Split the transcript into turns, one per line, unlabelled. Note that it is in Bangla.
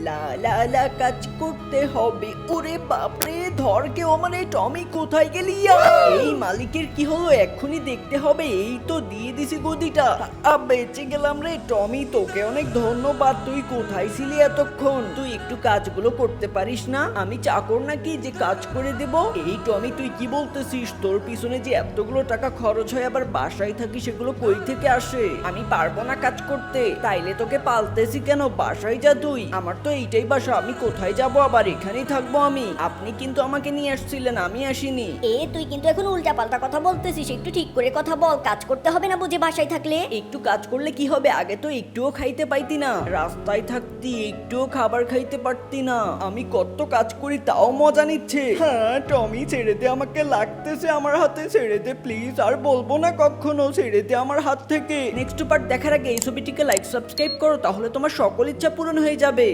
লা লা লা কাজ করতে হবে। ওরে বাপরে, ধর কেউ আমার। এই টমি কোথায় গেলি? এই মালিকের কি হলো এক্ষুনি দেখতে হবে। এই তো দিয়ে দিছি গদিটা, বেঁচে গেলাম রে। টমি তোকে অনেক ধন্যবাদ। তুই কোথায় ছিলি এতক্ষণ? তুই একটু কাজগুলো করতে পারিস না? আমি চাকর নাকি যে কাজ করে দেব? এই টমি তুই কি বলতেছিস? তোর পিছনে যে এতগুলো টাকা খরচ হয় আবার বাসায় থাকি, সেগুলো কই থেকে আসে? আমি পারবো না কাজ করতে। তাইলে তোকে পালতেছি কেন? বাসায় যা তুই। আমার তো এইটাই বাসা, আমি কোথায় যাব? আবার এখানেই থাকবো আমি। আপনি কিন্তু আমাকে নিয়ে আসছিলেন, আমি আসিনি।
তুই কিন্তু এখন উল্টাপাল্টা কথা বলতেছিস, একটু ঠিক করে কথা বল। কাজ করতে হবে না বুঝি বাসায় থাকলে?
একটু কাজ করলে কি হবে? আগে তো একটুও খাইতে পাইতি না, রাস্তায় থাকতি, একটুও খাবার খাইতে পারতি না। আমি কত কাজ করি তাও মজা নিচ্ছে। হ্যাঁ টমি, ছেড়ে দে আমাকে, লাগতেছে আমার হাতে। ছেড়ে দে প্লিজ, আর বলবো না কখনো। ছেড়ে দে আমার হাত থেকে। নেক্সট পার্ট দেখার আগে এই ছবিটিকে লাইক সাবস্ক্রাইব করো, তাহলে তোমার সকল ইচ্ছা পূরণ হয়ে যাবে।